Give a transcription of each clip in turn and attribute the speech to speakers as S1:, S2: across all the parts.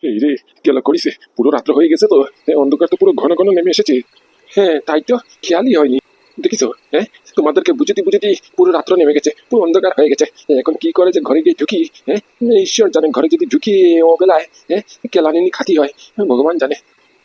S1: এই রে, কেলা করিছে, পুরো রাত্র হয়ে গেছে তো। অন্ধকার তো পুরো ঘন ঘন নেমে এসেছে। হ্যাঁ তাই তো, খেয়ালই হয়নি। দেখিছো? হ্যাঁ, তোমাদেরকে বুঝিতে বুঝিতে পুরো রাত্র নেমে গেছে, পুরো অন্ধকার হয়ে গেছে। এখন কি করে যে ঘরে গিয়ে ঢুকি, হ্যাঁ, ঈশ্বর জানে। ঘরে যদি ঢুকি ও বেলায়, হ্যাঁ, কেলানি খাতি হয়, ভগবান জানে।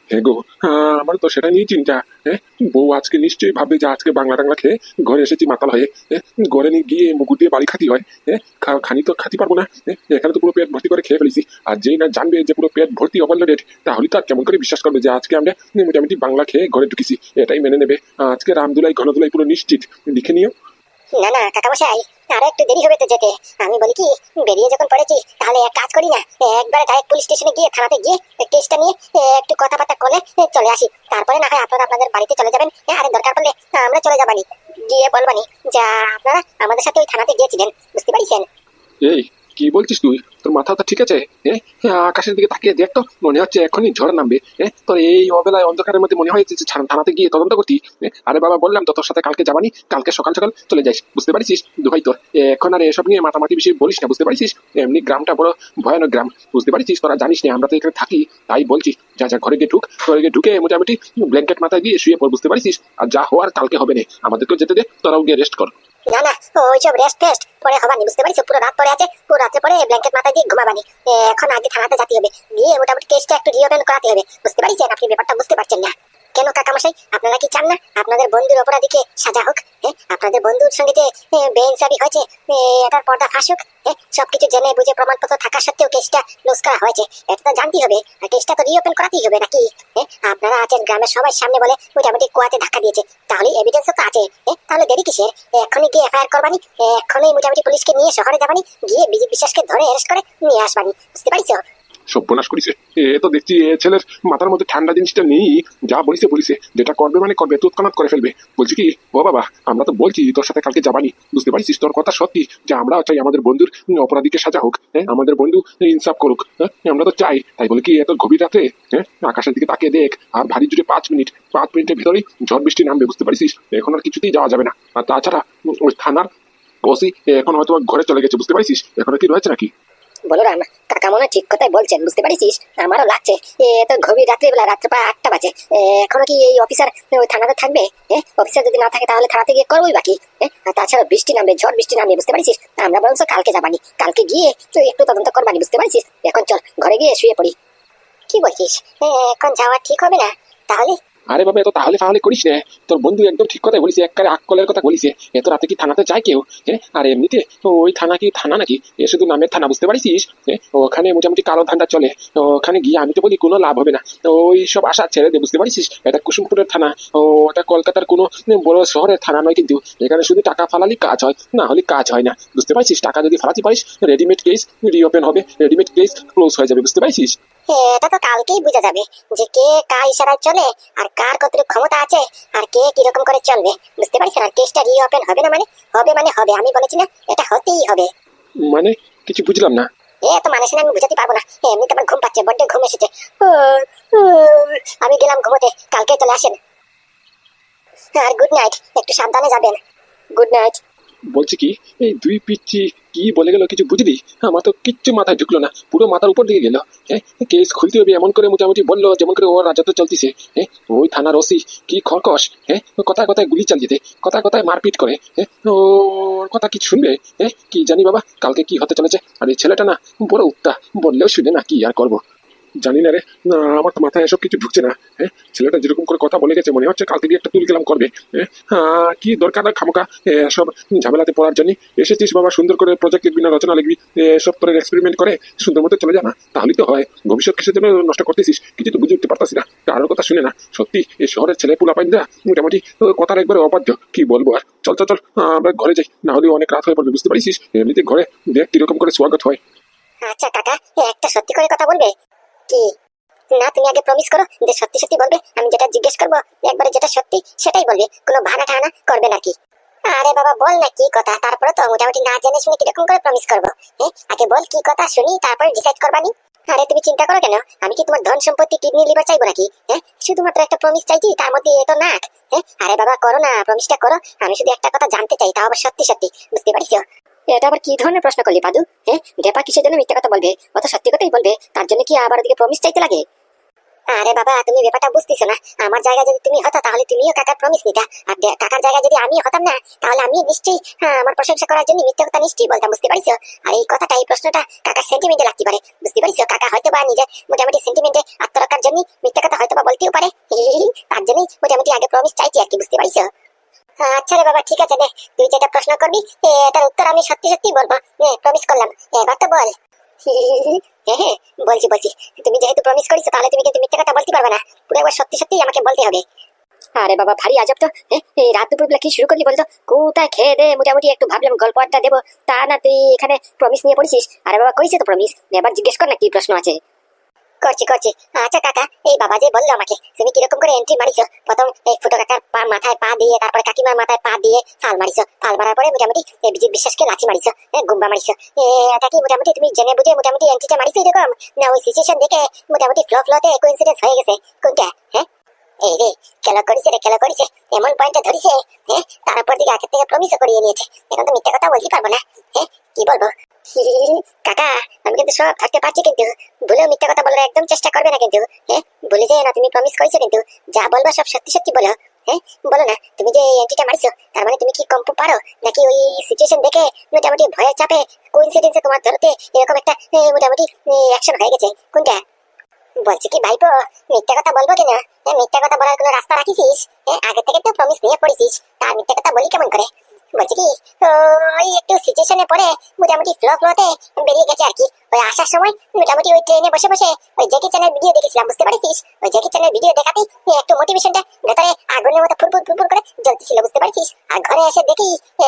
S1: হ্যাঁ গো, হ্যাঁ, আমার তো সেটা নিয়ে চিন্তা। হ্যাঁ, বউ আজকে নিশ্চয়ই ভাববে যে আজকে বাংলা টাংলা খেয়ে ঘরে এসেছি মাতাল হয়ে। হ্যাঁ, ঘরে নিয়ে গিয়ে মুকুট দিয়ে বাড়ি খাতি হয়। হ্যাঁ, খানি তো খাতি পারবো না। হ্যাঁ, এখানে তো পুরো পেট ভর্তি করে খেয়ে ফেলেছি। আর যেই না জানবে যে পুরো পেট ভর্তি ওভারলোডেড, তাহলে তো আর কেমন করে বিশ্বাস করবে যে আজকে আমরা মোটামুটি বাংলা খেয়ে ঘরে ঢুকেছি। এটাই মেনে নেবে। আজকে রামদুলাই ঘনদুলাই পুরো নিশ্চিত। লিখে নিও।
S2: না না কাকামশাই, আরো একটু দেরি হবে তো যেতে। আমি বলি কি, বেরিয়ে যখন পড়েছি তাহলে এক কাজ করি না, একবার ডাইরেক্ট পুলিশ স্টেশনে গিয়ে থানাতে গিয়ে কেসটা নিয়ে একটু কথাবার্তা করে চলে আসি। তারপরে না হয় আপনারা আপনাদের বাড়িতে চলে যাবেন। আর দরকার পড়লে আমরা চলে যাবানি, গিয়ে বলবানি যা আপনারা আমাদের সাথে ওই থানাতে গিয়েছিলেন। বুঝতে পারছেন?
S1: এই, কি বলছিস তুই? তোর মাথা তো ঠিক আছে? হ্যাঁ, আকাশের দিকে তাকিয়ে দেখ তো, মনে হচ্ছে এখনই ঝড় নামবে। হ্যাঁ, তোর এই অবেলায় অন্ধকারের মধ্যে মনে হয়েছে যে থানাতে গিয়ে তদন্ত করতি। আরে বাবা, বললাম তো তোর সাথে কালকে যাবানি, কালকে সকাল সকাল চলে যাইস। বুঝতে পারছিস? দুভাই তোর এখন আর এসব নিয়ে মাতামাতি বেশি বলিস না। বুঝতে পারছিস? এমনি গ্রামটা বড় ভয়ানক গ্রাম। বুঝতে পারছিস? তোরা জানিস না আমরা তো এখানে থাকি, তাই বলছি। যা যা, ঘরে গিয়ে ঢুক, ঘরে গিয়ে ঢুকে মোটামুটি ব্ল্যাঙ্কেট মাথায় দিয়ে শুয়ে পড়। বুঝতে পারছিস? আর যা হওয়ার কালকে হবে না, আমাদেরকেও যেতে দে, তোরাও গিয়ে রেস্ট কর।
S2: না না, ওইসব রেস্ট ফেস্ট পরে হবানি। বুঝতে পারছো? পুরো রাত পরে আছে, পুরো রাত্রে পরে ব্ল্যাঙ্কেট মাথায় দিয়ে ঘুমাবানি। এখন আগে থানাতে যেতে হবে, গিয়ে মোটামুটি কেসটা একটু রিওপেন করাতে হবে। বুঝতে পারছেন? আপনি ব্যাপারটা বুঝতে পারছেন না কেন কাকামশাই? আপনারা কি চান না আপনাদের বন্ধুর অপরাধীকে সাজা হোক? হ্যাঁ, আপনাদের বন্ধুর সঙ্গে যে বেইনসাফি হয়েছে, এটার পর্দা ফাঁস হোক। হ্যাঁ, সবকিছু জেনে বুঝে প্রমাণপত্র থাকা সত্ত্বেও কেসটা লুজ করা হয়েছে, এটা তো জানতেই হবে। আর কেসটা তো রিওপেন করাতেই হবে নাকি? হ্যাঁ, আপনারা আছেন গ্রামের সবাই সামনে বলে মোটামুটি কুয়াতে ধাক্কা দিয়েছে, তাহলে এভিডেন্সও তো আছে। তাহলে দেরি কিসের? এখনই গিয়ে এফআইআর করবানি, এখনই মোটামুটি পুলিশকে নিয়ে শহরে যাবানি, গিয়ে বিজেপি বিশ্বাসকে ধরে অ্যারেস্ট করে নিয়ে আসবানি। বুঝতে পারছো?
S1: সর্বনাশ করিছে। তো দেখছি এ ছেলের মাথার মধ্যে ঠান্ডা জিনিসটা নেই। যা বলিছে বলিছে, যেটা করবে মানে করবে, তৎক্ষণাৎ করে ফেলবে। বলছি কি, ও বাবা, আমরা তো বলছি তোর সাথে কালকে যাবানি। বুঝতে পারছিস? তোর কথা সত্যি যে আমরা চাই আমাদের বন্ধুর অপরাধীকে সাজা হোক। হ্যাঁ, আমাদের বন্ধু ইনসাফ করুক। হ্যাঁ, আমরা তো চাই। তাই বলে কি এত গভীর রাতে, হ্যাঁ, আকাশের দিকে তাকিয়ে দেখ, আর ভারী জুড়ে 5 মিনিটের ভিতরেই ঝড় বৃষ্টি নামবে। বুঝতে পারছিস? এখন আর কিছুতেই যাওয়া যাবে না। আর তাছাড়া ওই থানার ওসি এখন হয়তো ঘরে চলে গেছে। বুঝতে পারছিস? এখন কি রয়েছে নাকি?
S2: বলরাম, কাকা মনে হয় ঠিক কথাই বলছেন। বুঝতে পারছিস? আমারও লাগছে তো গভীর রাত্রিবেলা, রাত্রে প্রায় 8টা বাজে। এখনো কি এই অফিসার ওই থানাতে থাকবে? অফিসার যদি না থাকে তাহলে থানাতে গিয়ে করবোই বাকি। আর তাছাড়া বৃষ্টি নামবে, ঝড় বৃষ্টি নামবে। বুঝতে পারছিস? আমরা বরঞ্চ কালকে যাবানি, কালকে গিয়ে তুই একটু তদন্ত করবানি। বুঝতে পারছিস? এখন চল ঘরে গিয়ে শুয়ে পড়ি। কি বলছিস? এখন যাওয়া ঠিক হবে না তাহলে?
S1: আরে বাবা, এত তাহলে ফাহলে করিস না। তোর বন্ধু একদম ঠিক কথাই বলিস, একবারে আকলের কথা বলিস। এত রাতে কি থানাতে যায় কেউ? হ্যাঁ, আর এমনিতে ওই থানা কি থানা নাকি? এ শুধু নামের থানা। বুঝতে পারিস? ওখানে মোটামুটি কালো ধান্দা চলে। ওখানে গিয়ে আমি তো বলি কোনো লাভ হবে না। ওই সব আশা ছেড়ে দে। বুঝতে পারিস? এটা কুসুমপুরের থানা। ওটা কলকাতার কোনো বড় শহরের থানা নয় কিন্তু। এখানে শুধু টাকা ফালালি কাজ হয়, না হলে কাজ হয় না। বুঝতে পারছিস? টাকা যদি ফালাতে পারিস, রেডিমেড কেস রিওপেন হবে, রেডিমেড কেস ক্লোজ হয়ে যাবে। বুঝতে পারছিস?
S2: এটা তো কালকেই বোঝা যাবে যে কে কার ইশারায় চলে, আর কার কতটুকু ক্ষমতা আছে, আর কে কিরকম করে চলবে। বুঝতে পারছেন? আর কেসটা রিওপেন হবে না মানে হবে, মানে হবে। আমি বলেছি না, এটা হতেই হবে।
S1: মানে কিছু বুঝলাম না।
S2: তো মানে সেটা আমি বুঝাতে পারবো না। এমনিতে আমার ঘুম পাচ্ছে, বড্ড ঘুম এসেছে। আহ, আহ, আমি গেলাম ঘুমোতে, কালকে চলে আসেন। আর গুড নাইট, একটু সাবধানে যাবেন। Good night.
S1: বলছি কি, এই দুই পিচ্ছি কি বলে গেল কিছু বুঝলি? আমার তো কিচ্ছু মাথায় ঢুকলো না, পুরো মাথার উপর দিকে গেল। হ্যাঁ, কেস খুলতে হবে এমন করে মোটামুটি বললো, যেমন করে ওর রাজত্ব চলতেছে। হ্যাঁ, ওই থানার ওসি কি খরকস। হ্যাঁ, ও কথায় কথায় গুলি চালিয়ে দেয়, কথায় কথায় মারপিট করে। হ্যাঁ, ওর কথা কি শুনবে? হ্যাঁ, কি জানি বাবা কালকে কি হতে চলেছে। আর এই ছেলেটা না বড় উত্তা, বললেও শুনে না, কি আর করবো জানি না রে। না, আমার তো মাথায় এসব কিছু ঢুকছে না। হ্যাঁ, ছেলেটা যেরকম করে কথা বলে গেছে, মনে হচ্ছে কালকে দিয়ে একটা তুল গেলাম করবে। কি দরকার না খামোকা এসব ঝামেলাতে পড়ার জন্য। এসেছিস বাবা, সুন্দর করে প্রজেক্ট লিখবি না রচনা লিখবি, এসব করে এক্সপেরিমেন্ট করে সুন্দর মতো চলে যা না, তাহলেই তো হয়। ভবিষ্যৎ কিসের জন্য নষ্ট করতেছিস কিছু তো বুঝে উঠতে পারতাছি না, কারোর কথা শুনে না। সত্যি এই শহরের ছেলে পুলা পাইন্দা মোটামুটি কথার একবারে অবাধ্য। কি বলবো আর। চল চল চল, আমরা ঘরে যাই, না হলে অনেক রাত হয়ে পড়বে। বুঝতে পারিস? এমনিতে ঘরে দেখ কিরকম করে স্বাগত হয়।
S2: আচ্ছা কাকা, একটা সত্যি করে কথা বলবে কি? না, তুমি আগে প্রমিস করো যে সত্যি সত্যি বলবে। আমি যেটা জিজ্ঞেস করবো একবারে যেটা সত্যি সেটাই বলবে, কোনো ভাড়া ঠানা করবে নাকি? আরে বাবা বল না কি কথা, তারপরে তো মোটামুটি না জেনে শুনে কিরকম করে প্রমিস করবো? আগে বল কি কথা শুনি, তারপরে ডিসাইড করবানি। আরে তুমি চিন্তা করো কেন, আমি কি তোমার ধন সম্পত্তি কিডনি লিভার চাইবো নাকি? শুধুমাত্র একটা প্রমিস চাইছি, তার মধ্যে এত নাক। আরে বাবা করো না, প্রমিসটা করো। আমি শুধু একটা কথা জানতে চাই, তাও আবার সত্যি সত্যি। বুঝতে পারছো? এটা আবার কি ধরনের প্রশ্ন করলি পাদু? হ্যাঁ, ডেপা কিসের জন্য মিথ্যা কথা বলবে? ও তো সত্যি কথাই বলবে, তার জন্য কি আবার ওদিকে প্রমিস চাইতে লাগে? আরে বাবা, তুমি ব্যাপারটা বুঝতেছো না। আমার জায়গায় যদি তুমি হতো তাহলে তুমিও কাকার প্রমিস নিতা, আর কাকার জায়গায় যদি আমি হতাম না তাহলে আমি নিশ্চয়ই আমার প্রশংসা করার জন্য মিথ্যা কথা নিশ্চয়ই বলতাম, বুঝতে পারিছো? আর এই কথাটা, এই প্রশ্নটা কাকার সেন্টিমেন্টে লাগতে পারে, বুঝতে পারিছো? কাকা হয়তো বা নিজের মোটামুটি সেন্টিমেন্টে আত্মরক্ষার জন্য মিথ্যা কথা হয়তো বা বলতেও পারে। তার জন্যই মোটামুটি আগে প্রমিস চাইছি আর কি, বুঝতে পারিছো? আচ্ছা রে বাবা, ঠিক আছে নে, তুই যেটা প্রশ্ন করবি এটার উত্তর আমি সত্যি সত্যি বলবো। প্রমিস করলাম, এবার তো বল। হ্যাঁ হ্যাঁ, বলছি বলছি। তুমি যেহেতু প্রমিস করেছো তাহলে তুমি কিন্তু মিথ্যা কথা বলতে পারবে না, পুরো একবার সত্যি সত্যি আমাকে বলতে হবে। আরে বাবা, ভারী আজব তো। এই রাত দুপুর বেলা কি শুরু করলি বলতো? কোথায় খেয়ে দে মোটামুটি একটু ভাবলাম গল্প আড্ডা দেবো, তা না তুই এখানে প্রমিস নিয়ে পড়েছিস। আরে বাবা, কইছে তো প্রমিস, এবার জিজ্ঞেস কর না কি প্রশ্ন আছে। করছি করছি। আচ্ছা কাকা, এই বাবা যে বললো আমাকে তুমি কিরকম করে এন্ট্রি মারিছো, প্রথম এই ফুটো কাকার পা মাথায় পা দিয়ে, তারপরে কাকিমার মাথায় পা দিয়ে ফাল মারিছো, ফাল মারার পরে মোটামুটি বিজিত বিশ্বাসকে লাচি মারিছো, গুম্বা মারিছো। এটা কি মোটামুটি তুমি জেনে বুঝে মোটামুটি এন্ট্রিটা মারিছো এরকম, না ওই সিচুয়েশন দেখে মোটামুটি ফ্লোতে কোইন্সিডেন্স হয়ে গেছে? কোনটা? হ্যাঁ, এই রে, খেলা করেছে রে, খেলা করেছে, এমন পয়েন্টটা ধরেছে। হ্যাঁ, তারপর দিকে আগের থেকে প্রমিসও করিয়ে নিয়েছে। এখন তো মিথ্যা কথা বলতে পারবো না। হ্যাঁ, কি বলবো? কাকা, আমি কিন্তু সব থাকতে পারছি, কিন্তু ভুলেও মিথ্যা কথা বলার একদম চেষ্টা করবে না কিন্তু। হ্যাঁ, ভুলে যেও না, তুমি প্রমিস করেছো কিন্তু। যা বলবা সব সত্যি সত্যি বলো। হ্যাঁ, বলো না, তুমি যে এন্ট্রিটা মারিছো তার মানে তুমি কি কম্পু পারো, নাকি ওই সিচুয়েশন দেখে মোটামুটি ভয়ের চাপে কোইন্সিডেন্সে তোমার ধরতে এরকম একটা মোটামুটি অ্যাকশন হয়ে গেছে? কোনটা? বলছি কি ভাইপো, মিথ্যা কথা বলবো কিনা? মিথ্যা কথা বলার কোনো রাস্তা রাখিছিস? আগে থেকে তো প্রমিস নিয়ে পড়েছিস, তার মিথ্যা কথা বলি কেমন করে? বলছি কি, ওই একটু সিচুয়েশনে পড়ে মোটামুটি ফ্লোতে বেরিয়ে গেছে আর কি। ওই আসার সময় মোটামুটি ওই ট্রেনে বসে বসে ওই জ্যাকি চ্যানের ভিডিও দেখেছিলাম, বুঝতে পারছিস? ওই জ্যাকি চ্যানের ভিডিও দেখাতেই একটু মোটিভেশনটা ভেতরে আগুনের মতো ফুরফুর ফুরফুর করে জ্বলতেছিল, বুঝতে পারছিস? আর ঘরে এসে দেখি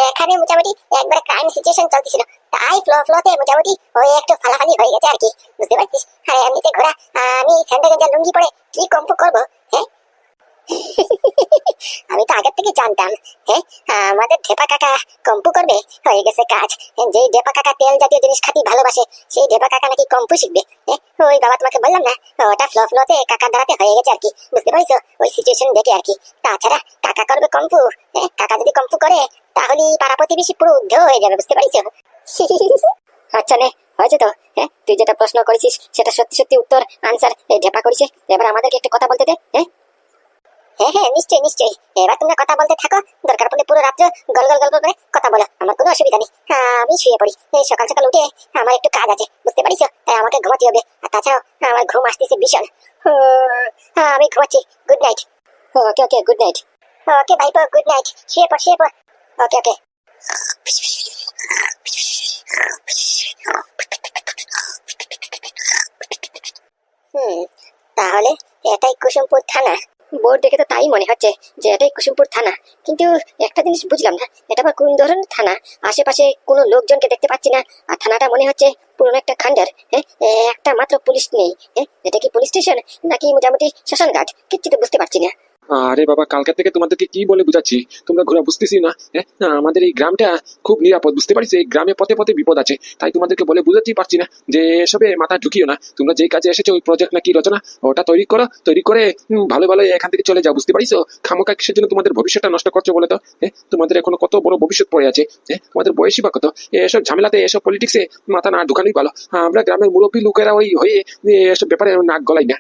S2: এখানে মোটামুটি একবারে ক্রাইম সিচুয়েশন চলতেছিল, তাই ফ্লোতে মোটামুটি ওই একটু ফালাফালি হয়ে গেছে আর কি, বুঝতে পারছিস? হ্যাঁ, এমনিতে ঘোরা আমি স্যান্ডেল গেঞ্জার লুঙ্গি পরে কি কম্পু করবো? হ্যাঁ, আমি তো আগের থেকে জানতাম। হ্যাঁ, আমাদের ঢেপা কাকা কম্পু করবে, হয়ে গেছে কাজ। যে ঢেপা কাকা তেল জাতীয় জিনিস খাতি ভালোবাসে, সেই ঢেপা কাকা নাকি কম্পু শিখবে। ওই বাবা, তোমাকে বললাম না, ওটা ফ্লোতে কাকার দ্বারাতে হয়ে গেছে আর কি, বুঝতে পারছো? ওই সিচুয়েশন দেখে আর কি। তাছাড়া কাকা করবে কম্পু। কাকা যদি কম্পু করে তাহলে পাড়া প্রতিবেশী পুরো উদ্ধ হয়ে যাবে, বুঝতে পারছো? আচ্ছা নে, হয়েছে তো। হ্যাঁ, তুই যেটা প্রশ্ন করেছিস সেটা সত্যি সত্যি উত্তর আনসার এই ঢেপা করেছে। এবার আমাদেরকে একটু কথা বলতে দে। হ্যাঁ হ্যাঁ হ্যাঁ, নিশ্চয়ই নিশ্চয়ই। এবার তোমরা কথা বলতে থাকো, দরকার পড়লে পুরো রাত্রে গল গল গল করে কথা বলো, আমার কোনো অসুবিধা নেই। আমি শুয়ে পড়ি, এই সকাল সকাল উঠে আমার একটু কাজ আছে, বুঝতে পারিস? তাই আমাকে ঘুমাতে হবে। আর তাছাড়াও আমার ঘুম আসতেছে ভীষণ। আমি ঘুমাচ্ছি, গুড নাইট। ওকে ওকে, গুড নাইট। ওকে ভাইপো, গুড নাইট, শুয়ে পড় শুয়ে পড়। ওকে ওকে। তাহলে এটাই কুসুমপুর থানা। বোর্ড দেখে তো তাই মনে হচ্ছে যে এটাই কুসুমপুর থানা, কিন্তু একটা জিনিস বুঝলাম না, এটা আবার কোন ধরনের থানা? আশেপাশে কোনো লোকজনকে দেখতে পাচ্ছি না, আর থানাটা মনে হচ্ছে পুরনো একটা খান্ডার। হ্যাঁ, একটা মাত্র পুলিশ নেই। এটা কি পুলিশ স্টেশন নাকি মোটামুটি শ্মশান ঘাট, কিচ্ছু তো বুঝতে পারছি না।
S1: আরে বাবা, কালকে থেকে তোমাদেরকে কি বলে বুঝাচ্ছি, তোমরা ঘোরা বুঝতেছি না? আমাদের এই গ্রামটা খুব নিরাপদ, বুঝতে পারিস? এই গ্রামে পথে পথে বিপদ আছে, তাই তোমাদেরকে বলে বুঝাতে পারছি না যে এসবে মাথা ঢুকিও না। তোমরা যে কাজে এসেছো, ওই প্রজেক্ট নাকি রচনা, ওটা তৈরি করো, তৈরি করে ভালো ভালো এখান থেকে চলে যাও, বুঝতে পারিস? খামোকা কিসের জন্য তোমাদের ভবিষ্যৎটা নষ্ট করছো বলে তো? তোমাদের এখনো কত বড় ভবিষ্যৎ পড়ে আছে। তোমাদের বয়সী বা কত? এসব ঝামেলাতে, এসব পলিটিক্সে মাথা না ঢুকানোই ভালো। আমরা গ্রামের মুরব্বী লোকেরা ওই হয়ে এসব ব্যাপারে নাক গলাই না।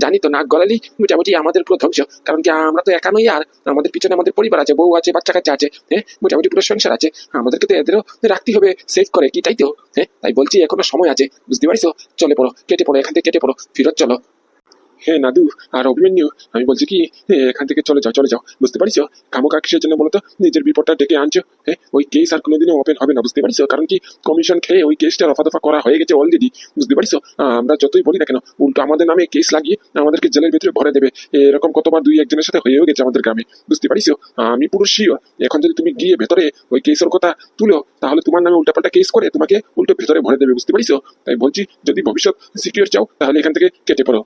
S1: জানি তো, নাক গলালি মোটামুটি আমাদের পুরো ধ্বংস। কারণ কি, আমরা তো একা নই, আর আমাদের পিছনে আমাদের পরিবার আছে, বউ আছে, বাচ্চা কাচ্চা আছে। মোটামুটি পুরো সংসার আছে, আমাদেরকে তো এদেরও রাখতে হবে সেভ করে, কি তাই তো? তাই বলছি এখনো সময় আছে, বুঝতে পারিস? চলে পড়ো, কেটে পড়ো, এখান থেকে কেটে পড়ো, ফিরত চলো। হ্যাঁ নাদু আর অভিমন্যু, আমি বলছি কি, এখান থেকে চলে যাও, চলে যাও, বুঝতে পারিস? খামোকা কিসের জন্য বলো তো নিজের বিপদটা ডেকে আনছো? ওই কেস আর কোনোদিনও ওপেন হবে না, বুঝতে পারিস? কারণ কি, কমিশন খেয়ে ওই কেসটা রফা দফা করা হয়ে গেছে অলরেডি, বুঝতে পারিস? আমরা যতই বলি না কেন, উল্টো আমাদের নামে কেস লাগিয়ে আমাদেরকে জেলের ভিতরে ভরে দেবে। এরকম কতবার দুই একজনের সাথে হয়েও গেছে আমাদের গ্রামে, বুঝতে পারিস? আমি পুরো শিওর, এখন যদি তুমি গিয়ে ভেতরে ওই কেসের কথা তুলো, তাহলে তোমার নামে উল্টাপাল্টা কেস করে তোমাকে উল্টো ভেতরে ভরে দেবে, বুঝতে পারিস? তাই বলছি, যদি ভবিষ্যৎ সিকিউর চাও তাহলে এখান থেকে কেটে পড়ো।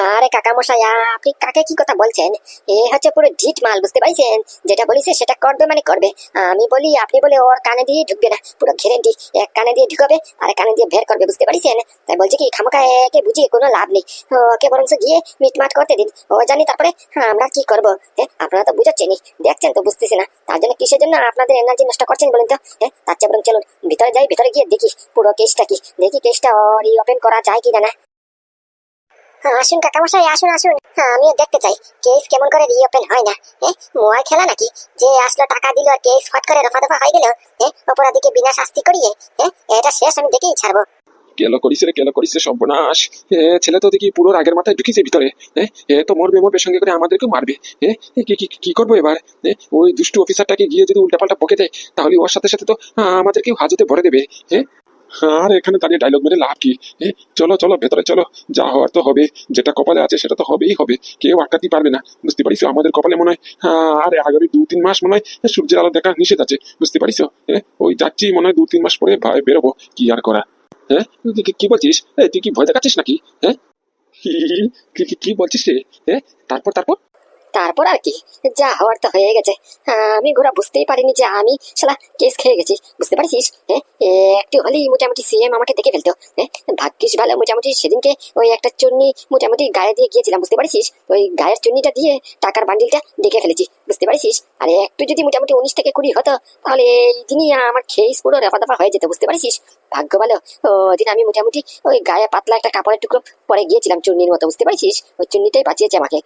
S2: আরে কাকা মশাই, আপনি কাকে কি কথা বলছেন? এ হচ্ছে পুরো ঢিট মাল, বুঝতে পারছেন? যেটা বলিছে সেটা করবে মানে করবে। আমি বলি আপনি বলে ওর কানে দিয়ে ঢুকবে না, পুরো গ্যারেন্টি। এক কানে দিয়ে ঢুকাবে আর এক কানে দিয়ে বের করবে, বুঝতে পারছেন? তাই বলছি কি, খামোখা একে বুঝিয়ে কোনো লাভ নেই। ওকে বরং গিয়ে মিটমাট করতে দিন, ও জানি তারপরে আমরা কি করবো। হ্যাঁ, আপনারা তো বুঝাচ্ছেনই, দেখছেন তো, বুঝতেছি না তার জন্য কিসের জন্য আপনাদের এনার্জি নষ্ট করছেন বলেন তো? হ্যাঁ, তার চেয়ে বরং চলুন ভিতরে যাই, ভিতরে গিয়ে দেখি পুরো কেসটা কি, দেখি কেসটা রিওপেন করা যায় কিনা। না, আসুন কাকামশাই, আসুন আসুন। আমিও দেখতে চাই কেস কেমন করে রিওপেন হয় না। মোয়াই খেলা নাকি যে আসলো, টাকা দিল আর কেস ফট করে রফা দফা হয়ে গেল? অপরাধীকে বিনা শাস্তি করিয়ে এটা শেষ আমি দেখেই ছাড়বো।
S1: কেন করিস রে সর্বনাশ। ছেলে তো দেখি পুরো রাগের মাথায় ঢুকিছে ভিতরে। তো মরবে মরবে, সঙ্গে করে আমাদেরকেও মারবে। কি কি কি করবো এবার? ওই দুষ্টু অফিসারটাকে গিয়ে যদি উল্টাপাল্টা বকে দেয়, তাহলে ওর সাথে সাথে তো আমাদেরকেও হাজতে ভরে দেবে। আর এখানে দাঁড়িয়ে ডায়লগ মেরে লাভ কি? চলো চলো ভেতরে চলো, যা হওয়ার তো হবে, যেটা কপালে আছে সেটা তো হবেই হবে, কেউ আটকাতেই পারবে না। বুঝতে পারিস আমাদের কপালে মনে হয় আর আগামী 2-3 মাস মনে হয় সূর্যের আলো দেখা নিষেধ আছে, বুঝতে পারিস? ওই যাচ্ছি মনে হয় 2-3 মাস পরে বেরোবো, কি আর করা। কি বলছিস? তুই কি ভয় দেখাচ্ছিস নাকি? হ্যাঁ, কি বলছিস রে? তারপর তারপর
S2: তারপর আর কি, যা হওয়ার তো হয়ে গেছে। আমি ঘোরা বুঝতেই পারিনি যে আমি শালা কেস খেয়ে গেছি, বুঝতে পারছিস? একটু হলেই মোটামুটি সিএম আমাকে দেখে ফেলতো। ভাগ্যিস ভালো, মোটামুটি সেদিনকে ওই একটা চুন্নি মোটামুটি গায়ে দিয়ে গিয়েছিলাম, বুঝতে পারছিস? ওই গায়ের চুন্নিটা দিয়ে টাকার বান্ডিলটা দেখে ফেলেছি, বুঝতে পারছিস? আর একটু যদি মোটামুটি 19 থেকে 20 হতো, তাহলে এই দিনই আমার খেস পুরো রফা দফা হয়ে যেত, বুঝতে পারছিস? ভাগ্য ভালো ওদিন আমি মোটামুটি ওই গায়ে পাতলা একটা কাপড়ের টুকরো পরে গিয়েছিলাম চুন্নির মতো, বুঝতে পারছিস? ওই চুন্নিটাই বাঁচিয়েছে আমাকে।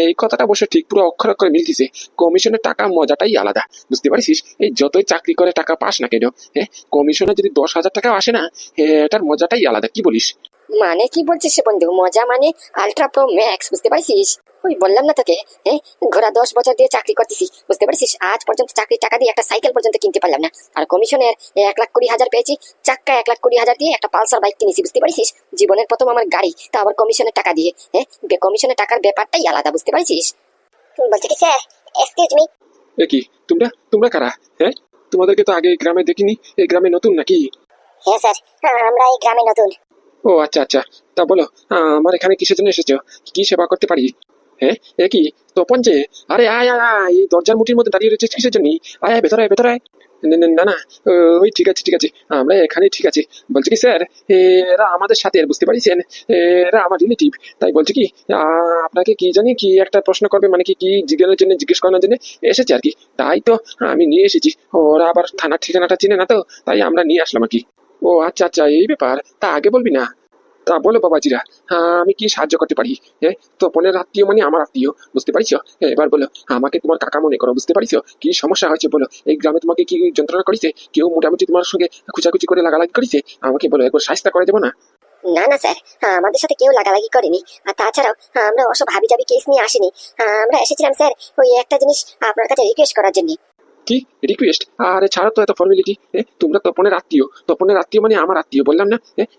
S1: এই কথাটা অবশ্য ঠিক, পুরো অক্ষর অক্ষরে মিলতিছে। কমিশনের টাকা মজাটাই আলাদা, বুঝতে পারিস? এই যতই চাকরি করে টাকা পাস না কেন, কমিশনে যদি 10,000 টাকা আসে না, এটার মজাটাই আলাদা, কি বলিস?
S2: মানে কি বলছিস সে বন্ধু? মজা মানে আলট্রা প্রো ম্যাক্স, বুঝতে পারছিস? ওই বললাম না তোকে, ঘোড়া 10 বছর দিয়ে চাকরি করতেছি, বুঝতে পারছিস? আজ পর্যন্ত চাকরির টাকা দিয়ে একটা সাইকেল পর্যন্ত কিনতে পারলাম না। আর কমিশনের 1,20,000 পেয়েছি, চাক্কা 1,20,000 দিয়ে একটা পালসার বাইক কিনেছি, বুঝতে পারছিস? জীবনের প্রথম আমার গাড়ি, তা আবার কমিশনের টাকা দিয়ে। কমিশনের টাকার ব্যাপারটাই আলাদা, বুঝতে পারছিস? বলছি কি স্যার, এক্সকিউজ মি।
S1: কি তোমরা তোমরা কারা? তোমাদেরকে তো আগে এই গ্রামে দেখিনি, এই গ্রামে নতুন নাকি?
S2: হ্যাঁ স্যার, আমরা এই গ্রামে নতুন।
S1: ও আচ্ছা আচ্ছা, তা বলো আমার এখানে কিসের জন্য এসেছো? কি সেবা করতে পারি? কি তপন যে? আরে আয় আয় আয়, এই দরজার মুঠির মধ্যে দাঁড়িয়ে রয়েছে কিসের জন্য? আয় আয়, ভেতরে আয়, ভেতরে আয়। না না, ওই ঠিক আছে ঠিক আছে, আমরা এখানে ঠিক আছে। বলছি কি স্যার, এরা আমাদের সাথে, বুঝতে পারছেন? এরা আমার রিলেটিভ। তাই বলছি কি, আপনাকে কি জানি কি একটা প্রশ্ন করবে, মানে কি কি জিজ্ঞাসার জন্য, জিজ্ঞেস করার জন্য এসেছে আর কি। তাই তো আমি নিয়ে এসেছি। ওরা আবার থানার ঠিকানাটা চিনে না, তো তাই আমরা নিয়ে আসলাম আর কি। ও আচ্ছা আচ্ছা, এই ব্যাপার, তা আগে বলবি না? তা বলো বাবাজিরা, আমি কি সাহায্য করতে পারি? তপনের আত্মীয় মানে আমার আত্মীয়, বুঝতে পারিস? এবার বলো, আমাকে তোমার কাকা মনে করো, বুঝতে পারিস? কি সমস্যা হয়েছে বলো? এই গ্রামে তোমাকে কি যন্ত্রণা করেছে? কেউ মোটামুটি তোমার সঙ্গে খুচাখুচি করে লাগালাগি করেছে? আমাকে বলো, একবার সাহায্য করে দেবো না?
S2: না না স্যার, আমাদের সাথে কেউ লাগালাগি করেনি। আর তাছাড়াও আমরা অসব হাবিজাবি কেস নিয়ে আসিনি। আমরা এসেছিলাম স্যার ওই একটা জিনিস আপনার কাছে রিকোয়েস্ট করার জন্য।
S1: কি রিকোয়েস্ট? আরে ছাড়ো তো এত ফর্মালিটি। তোমরা তপনের আত্মীয়, তপনের আত্মীয় মানে আমার আত্মীয়, বললাম না?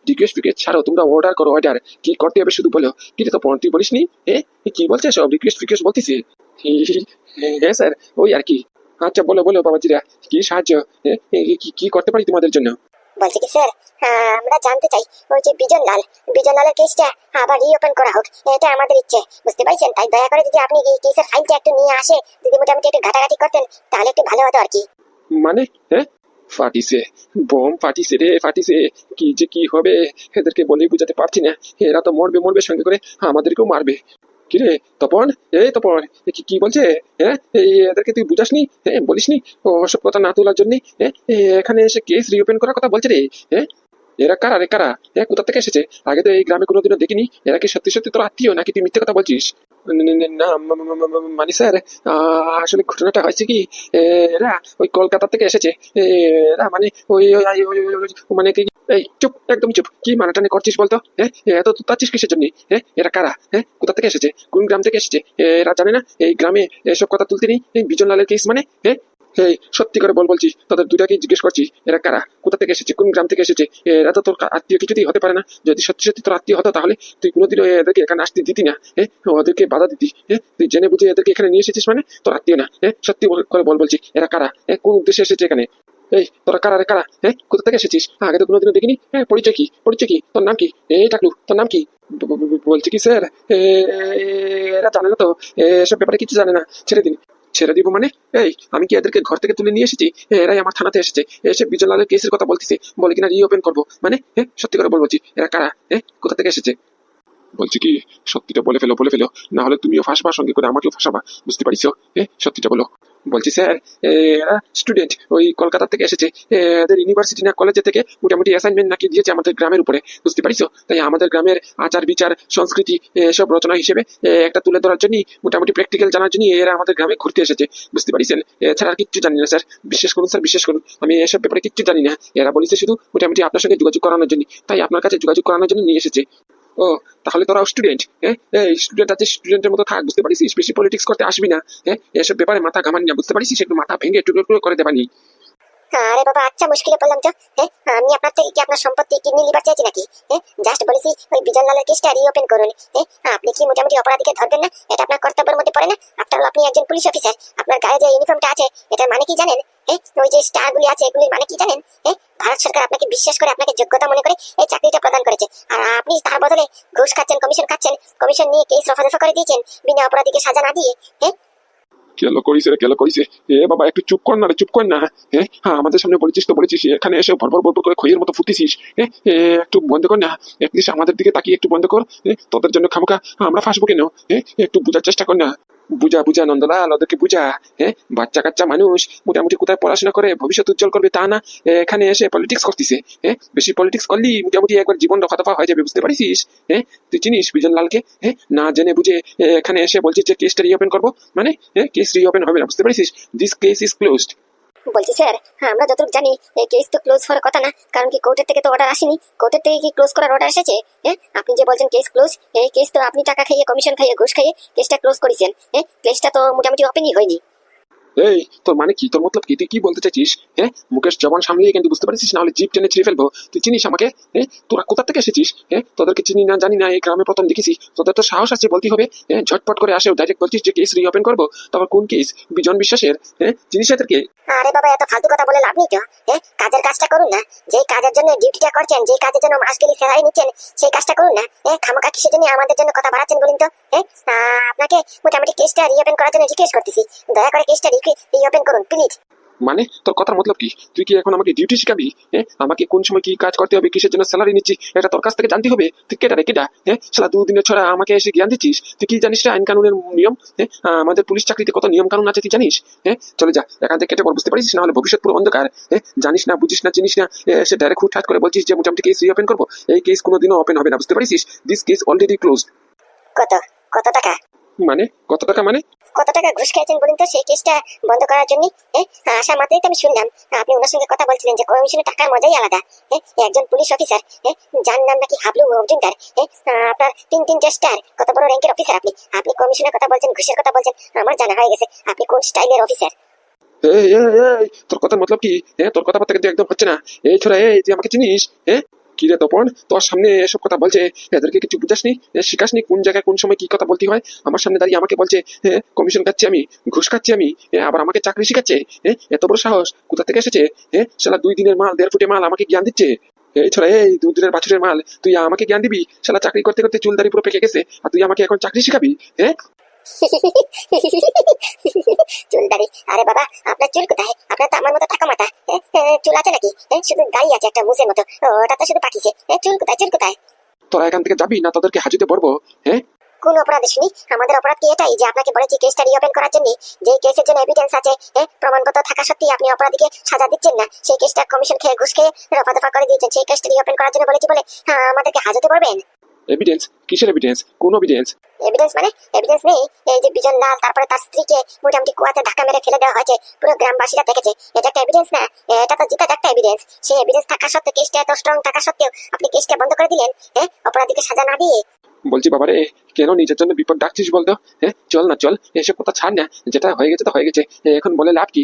S1: রিকোয়েস্ট ফিকোয়েস্ট ছাড়ো, তোমরা অর্ডার করো, অর্ডার। কি করতে হবে শুধু বলো। কি রে তপন, তুই বলিস নি? কি বলছে সব রিকোয়েস্ট ফিকোয়েস্ট বলতিছে? হ্যাঁ স্যার, ওই আর কি। আচ্ছা বলো বলো বাবাজিরা, কি সাহায্য? কি করতে পারি তোমাদের জন্য?
S2: বলছি কি স্যার, আমরা জানতে চাই ওই যে বিজন লালের কেসটা আবার রিওপেন করা হোক, এটা আমাদের ইচ্ছে, বুঝতে পারছেন? তাই দয়া করে যদি আপনি এই কেসের ফাইলটা একটু নিয়ে আসে, যদি মোটামুটি একটু ঘাটাঘাটি করতেন, তাহলে একটু ভালো হতো আর কি।
S1: মানে ফাটিছে, বোম ফাটিছে রে, ফাটিছে। কি যে কি হবে এদেরকে বলেই বুঝাতে পারছি না। এরা তো মরবে মরবে, সঙ্গে করে আমাদেরকেও মারবে। কিরে তপন, এই তপন, কি বলছে? এদেরকে তুই বুঝাসনি? বলিসনি ওসব কথা না তোলার জন্য? এখানে এসে কেস রিওপেন করার কথা বলছে রে। এরা কারা রে, কারা? কোথা থেকে এসেছে? আগে তো এই গ্রামে কোনোদিনও দেখিনি। এরা কি সত্যি সত্যি তোর আত্মীয়, নাকি তুই মিথ্যে কথা বলছিস? না মানে স্যার, আসলে ঘটনাটা হয়েছে কি, এরা ওই কলকাতা থেকে এসেছে। এরা মানে ওই ওই ওই- ওই- ওই- ওই- মানে কি, এই চুপ, একদম চুপ। কি মানাটানি করছিস বলতো? এত তুতাচ্ছিস কিসের জন্য? এরা কারা? কোথা থেকে এসেছে? কোন গ্রাম থেকে এসেছে? এরা জানে না এই গ্রামে এসব কথা তুলতে নেই? এই বিজন লালের কেস মানে? এই সত্যি করে বলছি, তোদের দুটাকেই জিজ্ঞেস করছি, এরা কারা, কোথা থেকে এসেছে, কোন গ্রাম থেকে এসেছে? এরা তো তোর আত্মীয় কিছুতেই হতে পারে না। যদি সত্যি সত্যি তোর আত্মীয় হতো, তাহলে তুই কোনোদিনও এদেরকে এখানে আসতে দিতি না। ওদেরকে বাধা দিতি। তুই জেনে বুঝে এদেরকে এখানে নিয়ে এসেছিস মানে তোর আত্মীয় না। সত্যি করে বলছি, এরা কারা? কোন উদ্দেশ্যে এসেছে এখানে? এই তোরা কারা রে কারা? কোথা থেকে এসেছিস? আগে তো কোনোদিনও দেখিনি। পরিচয় কি? পরিচয় কি? তোর নাম কি? এই টাকলু, তোর নাম কি? বলছি কি স্যার, এরা জানে না তো, এসব ব্যাপারে কিছু জানে না, ছেড়ে দিন। ছেড়ে দিব মানে? এই আমি কি এদেরকে ঘর থেকে তুলে নিয়ে এসেছি? এরাই আমার থানাতে এসেছে, এসে বিজয়লালের কেসের কথা বলতেছে, বলে কিনা রিওপেন করবো মানে। সত্যি করে বলছি, এরা কারা? কোথা থেকে এসেছে? বলছি কি, সত্যিটা বলে ফেলো, বলে ফেলো, না হলে তুমিও ফাঁসবা, সঙ্গে করে আমাকেও ফাঁসাবা, বুঝতে পারিস? সত্যিটা বলো। বলছি স্যার, এরা স্টুডেন্ট, ওই কলকাতা থেকে এসেছে। এদের ইউনিভার্সিটি না কলেজে থেকে মোটামুটি অ্যাসাইনমেন্ট নাকি দিয়েছে আমাদের গ্রামের উপরে, বুঝতে পারিস? তাই আমাদের গ্রামের আচার বিচার সংস্কৃতি এসব রচনা হিসেবে একটা তুলে ধরার জন্য, মোটামুটি প্র্যাকটিক্যাল জানার জন্য এরা আমাদের গ্রামে ঘুরতে এসেছে, বুঝতে পারিছেন? এছাড়া আর কিচ্ছু জানি না স্যার, বিশ্বাস করুন স্যার, বিশ্বাস করুন, আমি এসব ব্যাপারে কিচ্ছু জানি না। এরা বলেছে শুধু মোটামুটি আপনার সঙ্গে যোগাযোগ করানোর জন্য, তাই আপনার কাছে যোগাযোগ করানোর জন্য নিয়ে এসেছে। ও, তাহলে তোরা স্টুডেন্ট? এই স্টুডেন্ট আছে, স্টুডেন্টের মতো থাক, বুঝতে পারিস? বেশি পলিটিক্স করতে আসবি না। এসব ব্যাপারে মাথা ঘামানি না, বুঝতে পারিস? একটু মাথা ভেঙে টুকরো টুকরো করে দেবানি।
S2: আরে বাবা, আচ্ছা মুশকিলে পড়লাম তো। আমি আপনার থেকে কি আপনার সম্পত্তি কিডনি লিভার চেয়েছি নাকি? জাস্ট বলেছি ওই বিজনলালের কেসটা রিওপেন করুন। আপনি কি মোটামুটি অপরাধীকে ধরবেন না? এটা আপনার কর্তব্যের মধ্যে পড়ে না? আফটার অল আপনি একজন পুলিশ অফিসার, আপনার গায়ে যে ইউনিফর্মটা আছে এটার মানে কি জানেন? ওই যে স্টারগুলি আছে এগুলির মানে কি জানেন? ভারত সরকার আপনাকে বিশ্বাস করে, আপনাকে যোগ্যতা মনে করে এই চাকরিটা প্রদান করেছে, আর আপনি তার বদলে ঘুষ খাচ্ছেন, কমিশন খাচ্ছেন, কমিশন নিয়ে কেস রফা করে দিয়েছেন বিনা অপরাধীকে সাজা না দিয়ে।
S1: কেন করিস রে, কেন করিস? বাবা একটু চুপ কর না রে, চুপ কর না। আমাদের সামনে বলেছিস তো বলেছিস, এখানে এসে ভরভর ভরভর করে খইয়ের মতো ফুটিছিস। একটু বন্ধ কর না, অ্যাটলিস্ট আমাদের দিকে তাকিয়ে একটু বন্ধ কর। তোদের জন্য খামোখা আমরা ফাঁসবো কেন? একটু বুঝার চেষ্টা কর না। বুঝা বুঝা নন্দলাল, ওদেরকে বুঝা। বাচ্চা কাচ্চা মানুষ, মোটামুটি কোথায় পড়াশোনা করে ভবিষ্যৎ উজ্জ্বল করবে তা না, এখানে এসে পলিটিক্স করতেছে। বেশি পলিটিক্স করলি মোটামুটি একবার জীবন রফা দফা হয়ে যাবে, বুঝতে পারিস? তুই চিনিস বিজনলালকে? না জেনে বুঝে এখানে এসে বলছিস যে কেসটা রিওপেন করবো মানে? কেস রিওপেন হবে না, বুঝতে পারিস? This case is closed.
S2: বলছি স্যার, আমরা যতটুকু জানি এই কেস তো ক্লোজ হওয়ার কথা না, কারণ কি কোর্টের থেকে তো অর্ডার আসেনি। কোর্টের থেকে কি ক্লোজ করার অর্ডার এসেছে? আপনি যে বলছেন কেস ক্লোজ, এই কেস তো আপনি টাকা খাইয়ে, কমিশন খাইয়ে, ঘুষ খাইয়ে কেসটা ক্লোজ করেছেন। কেসটা তো মোটামুটি ওপেনই হয়নি।
S1: এই তোর মানে কি, তোর মতলব কি, তুই কি বলতে চাইছিস? মুকেশ জবান সামলিয়ে কিন্তু, বুঝতে পারছিস? না হলে জিপ টেনে ছিঁড়ে ফেলবো। তুই চিনিস আমাকে? তোরা কোথা থেকে এসেছিস? তোদেরকে চিনি না জানি না, এই গ্রামে প্রথম দেখেছি। তোদের তো সাহস আছে বলতে হবে। ঝটপট করে আসে ডাইরেক্ট বলছিস যে কেস রিওপেন করবো। তারপর কোন কেস? বিজন বিশ্বাসের? চিনিস এদেরকে?
S2: আরে বাবা, এত ফালতু কথা বলে লাভ নেই তো। কাজের কাজটা করুন না, যেই কাজের জন্য ডিউটিটা করছেন, যেই কাজের জন্য মাস গেলে স্যালারি নিচ্ছেন, সেই কাজটা করুন না। খামোখা কিসের জন্য আমাদের জন্য কথা বাড়াচ্ছেন বলুন তো? আপনাকে মোটামুটি কেসটা রিওপেন করার জন্য রিকোয়েস্ট করতেছি, দয়া করে কেসটা রিওপেন করুন প্লিজ।
S1: মানে তোর কথার মতলব কি? তুই কি এখন আমাকে ডিউটি শিখাবি? আমাকে কোন সময় কি কাজ করতে হবে, কিসের জন্য স্যালারি নিচ্ছি, এটা তোর কাছ থেকে জানতে হবে? তুই কেডা রে, কেডা? সালা দুদিনের ছড়া আমাকে এসে জ্ঞান দিচ্ছিস? তুই কি জানিস না আইন কানুনের নিয়ম? আমাদের পুলিশ চাকরিতে কত নিয়ম কানুন আছে তুই জানিস? চলে যা এখান থেকে, কেটে পড়, বুঝতে পারিস? না হলে ভবিষ্যৎ পুরো অন্ধকার। জানিস না, বুঝিস না, চিনিস না, সে ডাইরেক্ট হুটহাট করে বলছিস যে মোটামুটি কেস রিওপেন করবো। এই কেস কোনোদিনও ওপেন হবে না, বুঝতে পারিস? This case already close.
S2: কত কত টাকা?
S1: মানে কত টাকা মানে?
S2: কত টাকা ঘুষ খেয়েছেন বলুন তো সেই কেসটা বন্ধ করার জন্য? আসা মাত্রই তো আমি শুনলাম আপনি ওনার সঙ্গে কথা বলছিলেন যে কমিশনের টাকার মজাই আলাদা। একজন পুলিশ অফিসার, যার নাম নাকি হাবলু মজুমদার, আপনার তিনটে স্টার, কত বড় র্যাঙ্কের অফিসার আপনি। আপনি কমিশনের কথা বলছেন, ঘুষের কথা বলছেন, আমার জানা হয়ে গেছে আপনি কোন স্টাইলের অফিসার।
S1: এই এই এই, তোর কথার মতলব কি? তোর কথাবার্তা কিন্তু একদম হচ্ছে না। এই ছোড়া, এই তুই আমাকে চিনিস? কি রে তপন, তোর সামনে এসব কথা বলছে, এদেরকে কিছু বুঝাসনি, শিখাসনি কোন জায়গায় কোন সময় কি কথা বলতে হয়? আমার সামনে দাঁড়িয়ে আমাকে বলছে কমিশন খাচ্ছি আমি, ঘুষ খাচ্ছি আমি, আবার আমাকে চাকরি শিখাচ্ছে। এত বড় সাহস কোথা থেকে এসেছে? শালা 2 দিনের মাল, 1.5 ফুটে মাল আমাকে জ্ঞান দিচ্ছে। এই ছোড়া, এই 2 দিনের বাছুরের মাল তুই আমাকে জ্ঞান দিবি? শালা চাকরি করতে করতে চুলদারি পুরো পেকে গেছে, আর তুই আমাকে এখন চাকরি শিখাবি?
S2: চুলদারি? আরে বাবা, আপনার চুল কোথায়? আপনার তো আমার মতো টাকা মাথা। চুল আছে নাকি? শুধু দাড়ি আছে একটা মুসের মতো, ওটা তো শুধু পাকিছে। চুল কোথায়, চুল কোথায়?
S1: তোরা এখান থেকে যাবি না তোদেরকে হাজতে পড়বো?
S2: কোন অপরাধ শুনি? আমাদের অপরাধ কি এটাই যে আপনাকে বলেছি কেসটা রিওপেন করার জন্য? যে কেসের জন্য এভিডেন্স আছে, প্রমাণপত্র থাকা সত্ত্বেও আপনি অপরাধীকে সাজা দিচ্ছেন না, সেই কেসটা কমিশন খেয়ে ঘুষ খেয়ে রফা দফা করে দিয়েছেন, সেই কেসটা রিওপেন করার জন্য বলেছি বলে আমাদেরকে হাজতে পড়বেন?
S1: এভিডেন্স? কিসের এভিডেন্স? কোন এভিডেন্স?
S2: এভিডেন্স মানে? এভিডেন্স নেই? এই যে বিজন লাল, তারপরে তার স্ত্রীকে মোটামুটি কুয়াতে ধাক্কা মেরে ফেলে দেওয়া হয়েছে, পুরো গ্রামবাসীরা দেখেছে, এটা একটা এভিডেন্স না? এটা তো জিতা একটা এভিডেন্স। সেই এভিডেন্স থাকা সত্ত্বেও, কেসটা এত স্ট্রং থাকা সত্ত্বেও আপনি কেসটা বন্ধ করে দিলেন, অপরাধীকে সাজা না দিয়ে।
S1: বলছি বাবারে, কেন নিজের জন্য বিপদ ডাকছিস বলতো? চল না, চল, এসব কথা ছাড় না, যেটা হয়ে গেছে তো হয়ে গেছে, এখন বলে লাভ কি?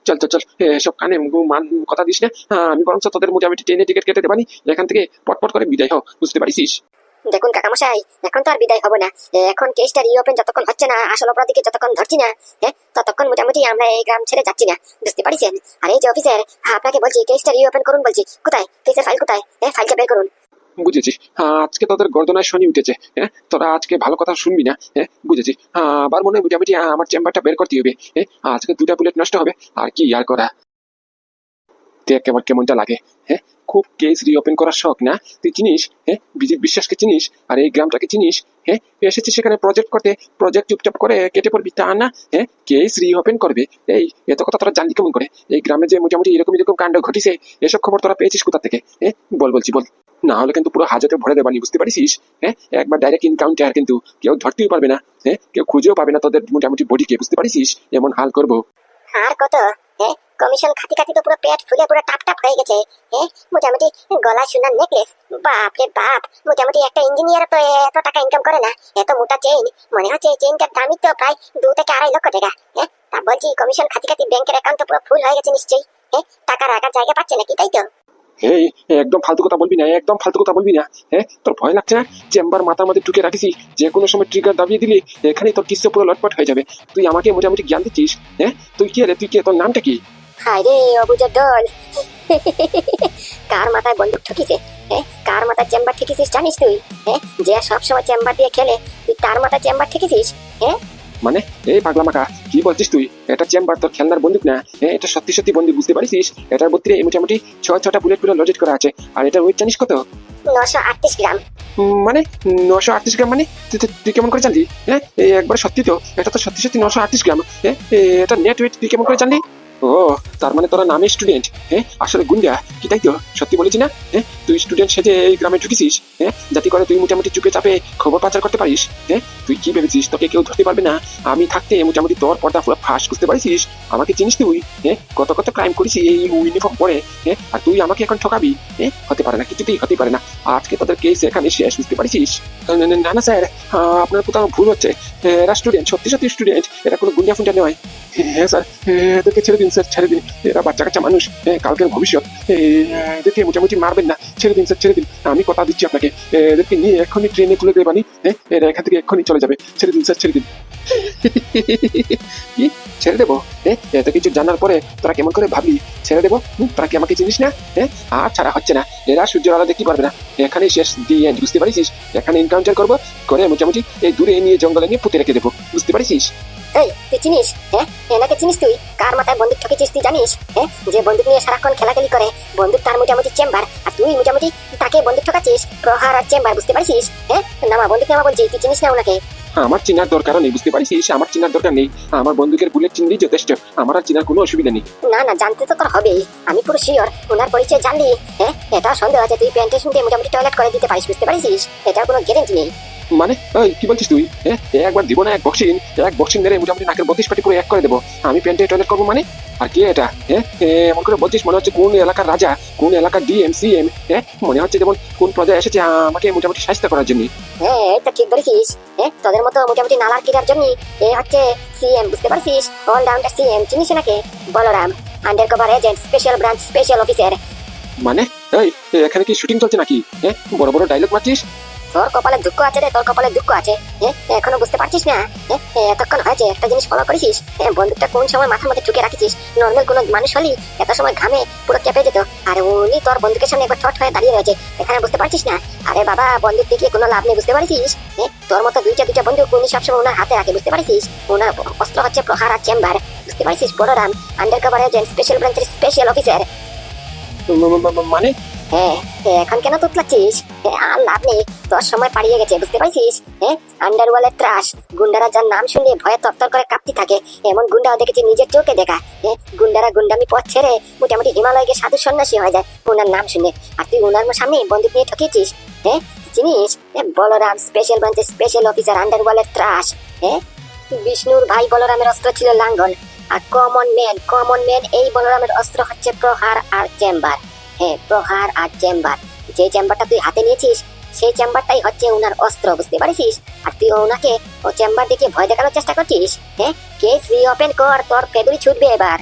S1: চল চল চল, এসব কানে মান কথা দিস না। আমি বরং তোদের মোটামুটি ট্রেনে টিকিট কেটে দেবানি, এখান থেকে পটপট করে বিদায় হও, বুঝতে পারিস?
S2: দেখুন কাকামশাই, এখন তো আর বিদায় হবো না। এখন কেসটা রিওপেন যতক্ষণ হচ্ছে না, আসল অপরাধীকে যতক্ষণ ধরছি না, ততক্ষণ মোটামুটি আমরা এই গ্রাম ছেড়ে যাচ্ছি না, বুঝতে পারছেন? আর এই যে অফিসার, আপনাকে বলছি কেসটা রিওপেন করুন বলছি। কোথায় কেসের ফাইল? কোথায়? ফাইলটা বের করুন।
S1: বুঝেছি। আজকে তোদের গর্দনায় শনি উঠেছে। তোরা আজকে ভালো কথা শুনবি না। বুঝেছি। আবার মনে হয় মোটামুটি আমার চেম্বারটা বের করতে হবে। আজকে 2টা বুলেট নষ্ট হবে, আর কি আর করা। দেখ কেমন কেমনটা লাগে। খুব কেস রিওপেন করার শখ না? তুই চিনিস? বিজিত বিশ্বাসকে চিনিস, আর এই গ্রামটাকে চিনিস। এসেছিস সেখানে প্রজেক্ট করতে, প্রজেক্ট চুপচাপ করে কেটে পড়বি তা না। কেস রিওপেন করবে। এই এত কথা তোরা জানলি কেমন করে? এই গ্রামে যে মোটামুটি এরকম এরকম কাণ্ড ঘটিছে, এসব খবর তোরা পেয়েছিস কোথা থেকে? বলছি বল। না হলে কিন্তু পুরো হাজতে ভরে দেবানি, বুঝতে পারিস? একবার ডাইরেক্ট ইনকাউন্টার, কিন্তু কেউ ধরতেও পারবে না। কেউ খুঁজেও পাবে না তোদের মোটামুটি বডিকে, বুঝতে পারিস? এমন হাল করবো।
S2: আর কত? কমিশন খাতি খাতি তো পুরো পেট ফুলে পুরো টাপ টাপ হয়ে গেছে। মোটামুটি গলা সোনার নেকলেস, বাপ রে বাপ! মোটামুটি একটা ইঞ্জিনিয়ার তো এত টাকা ইনকাম করে না। এত মোটা চেইন, মনে হচ্ছে এই চেইনটার দামই তো প্রায় 2 থেকে 2.5 লক্ষ টাকা। তা বলছি কমিশন খাতি খাতি ব্যাংকের অ্যাকাউন্ট তো পুরো ফুল হয়ে গেছে নিশ্চয়ই। টাকা রাখার জায়গা পাচ্ছে নাকি, তাই তো?
S1: এই একদম ফালতু কথা বলবি না, একদম ফালতু কথা বলবি না। তোর ভয় লাগছে না? চেম্বার মাথার মধ্যে ঢুকে রাখিস, যে কোনো সময় ট্রিগার দাবিয়ে দিলি এখানেই তোর কিস্সা পুরো লটপট হয়ে যাবে। তুই আমাকে মোটামুটি জ্ঞান দিচ্ছিস? তুই কে রে? তুই কে? তোর নামটা কি?
S2: হায় রে অবুজের দল! কার মাথায় বন্দুক ঠকিছে? কার মাথায় চেম্বার ঠেকেছিস জানিস তুই? যে সবসময় চেম্বার দিয়ে খেলে, তুই তার মাথায় চেম্বার ঠেকেছিস?
S1: মানে এই পাগলা মাকা, কি বলছিস তুই? এটা চেম্বার, তোর খেলনার বন্দুক না। এটা সত্যি সত্যি বন্দুক, বুঝতে পারিস? এটার ভিতরে মোটামুটি 6টা বুলেট পুরো লোডেড করা আছে। আর এটার ওয়েট জানিস কত?
S2: 938 গ্রাম।
S1: মানে 938 গ্রাম? মানে তুই কেমন করে জানলি? একবার সত্যি তো, এটা তো সত্যি সত্যি 938 গ্রাম। এটা নেট ওয়েট তুই কেমন করে জানলি? ও, তার মানে তোরা নামে স্টুডেন্ট, আসলে গুন্ডা, কি তাই তো? সত্যি বলেছি না? তুই স্টুডেন্ট সেজে এই গ্রামে ঢুকেছিস, যাতে করে তুই মোটামুটি চুপে চাপে খবর পাচার করতে পারিস। তুই কি ভেবেছিস তোকে কেউ ধরতে পারবে না? আমি থাকতে মোটামুটি তোর পর্দা পুরো ফাঁস, বুঝতে পারিস? আমাকে চিনিস তুই? কত কত ক্রাইম করেছি এই ইউনিফর্ম পরে, আর তুই আমাকে এখন ঠকাবি? হতে পারে না, কিছুতেই হতে পারে না। আজকে তোদের কেস এখানে শেষ, বুঝতে পারিস? না না স্যার, আপনার কোথাও ভুল হচ্ছে। এরা স্টুডেন্ট, সত্যি সত্যি স্টুডেন্ট, এরা কোনো গুন্ডা ফুন্ডা নয়। হ্যাঁ স্যার, এদেরকে ছেড়ে দিন স্যার, ছেড়ে দিন। এরা বাচ্চা কাচ্চা মানুষ, কালকের ভবিষ্যৎ। এদেরকে মোটামুটি মারবেন না, ছেড়ে দিন স্যার, ছেড়ে দিন। আমি কথা দিচ্ছি আপনাকে, এদেরকে নিয়ে এক্ষুনি ট্রেনে তুলে দেবানি। এরা এখান থেকে এক্ষুনি চলে যাবে। ছেড়ে দিন স্যার, ছেড়ে দিন। কি ছেড়ে দেবো? এত কিছু জানার পরে তোরা কেমন করে ভাবলি ছেড়ে দেবো? তোরা কি আমাকে চিনিস না? আর ছাড়া হচ্ছে না। এরা সূর্যের আলো দেখতে পারবে না। এখানেই শেষ, দি এন্ড, বুঝতে পারিস? এখানে এনকাউন্টার করবো, করে মোটামুটি এই দূরে নিয়ে জঙ্গলে নিয়ে পুঁতে রেখে দেবো, বুঝতে পারিস?
S2: এই তুই চিনিস? এনাকে চিনিস তুই? কার মাথায় বন্দুক ঠকেছিস তুই জানিস? যে বন্দুক নিয়ে সারাক্ষণ খেলাখেলি করে, বন্দুক তার মোটামুটি চেম্বার, আর তুই মোটামুটি তাকে বন্দুক ঠকাচ্ছিস। প্রহার আর চেম্বার, বুঝতে পারিস? নামা বন্দুক, নামা বলছি। তুই চিনিস না ওনাকে?
S1: আমার চিনার দরকার নেই, বুঝতে পারিস? আমার চিনার দরকার নেই। আমার বন্দুকের বুলেট চিনলেই যথেষ্ট, আমার আর চিনার কোনো অসুবিধা নেই।
S2: না না, জানতে তো তোর হবেই। আমি পুরো শিওর ওনার পরিচয় জানলি এটা সন্দেহ আছে তুই প্যান্টের শুনতে মোটামুটি টয়লেট করে দিতে পারিস, বুঝতে পারিস? এটার কোনো গ্যারেন্টি নেই।
S1: মানে কি বলছিস তুই? একবার দিব না এক বক্সিং মেরে মোটামুটি নাকের 32 পাটি পুরো এক করে দেবো। আমি প্যান্টে টয়লেট করবো মানে? আর কে এটা? এমন করে বলছিস মনে হচ্ছে কোন এলাকার রাজা, কোন এলাকার ডিএম সিএম। মনে হচ্ছে যেমন কোন প্রজা এসেছে আমাকে মোটামুটি সাহায্য করার জন্য।
S2: এটা ঠিক ধরেছিস। তোদের মতো মোটামুটি নালার কিরার জন্য এ হচ্ছে সিএম, বুঝতে পারছিস? Allrounder CM. চিনিস নাকি? Balram, undercover agent, special branch, special officer.
S1: মানে এখানে কি শুটিং চলছে নাকি? বড় বড় ডায়লগ মারছিস?
S2: তোর কপালে দুঃখ আছে রে, তোর কপালে দুঃখ আছে। এখনো বুঝতে পারছিস না? এতক্ষণ হয়েছে, একটা জিনিস ফলো করেছিস? বন্দুকটা কোন সময় মাথার মধ্যে ঠুকে রাখিছিস? নর্মাল কোনো মানুষ হলি এত সময় ঘামে পুরো কেঁপে যেত, আর উনি তোর বন্দুকের সামনে একবার ঠট হয়ে দাঁড়িয়ে রয়েছে। এখানে বুঝতে পারছিস না? আরে বাবা, বন্দুক দেখিয়ে কোনো লাভ নেই, বুঝতে পারছিস? তোর মতো দুইটা বন্দুক উনি সবসময় ওনার হাতে রাখে, বুঝতে পারছিস? ওনার অস্ত্র হচ্ছে প্রহার আর চেম্বার, বুঝতে পারছিস? বড়রাম, আন্ডারকভার এজেন্ট, স্পেশাল ব্রাঞ্চের স্পেশাল অফিসার।
S1: মানে
S2: এখন কেন তুতলাচ্ছিস? আর লাভ নেই, তোর সময় পাড়িয়ে গেছে, বুঝতে পারছিস? আন্ডারওয়ালের ত্রাস, গুন্ডারা যার নাম শুনলে ভয়ে তরতর করে কাঁপতে থাকে, এমন গুন্ডাও দেখেছি নিজের চোখে দেখা। গুন্ডারা গুন্ডামি পথ ছেড়ে মোটামুটি হিমালয় গিয়ে সাধু সন্ন্যাসী হয়ে যায় ওনার নাম শুনে। আর তুই ওনার সামনে বন্দুক নিয়ে ঠকিয়েছিস? চিনিস? বলরাম, স্পেশাল ব্রাঞ্চের স্পেশাল অফিসার, আন্ডারওয়ালের ত্রাস। বিষ্ণুর ভাই বলরামের অস্ত্র ছিল লাঙ্গল, আর কমন ম্যান এই বলরামের অস্ত্র হচ্ছে প্রহার আর চেম্বার। প্রহার আর চেম্বার, যে চেম্বারটা তুই হাতে নিয়েছিস সেই চেম্বারটাই হচ্ছে ওনার অস্ত্র, বুঝতে পারিস? আর তুই ওনাকে ও চেম্বার দেখে ভয় দেখানোর চেষ্টা করছিস। কেস রিওপেন কর, তোর ফেদুরি ছুটবে এবার।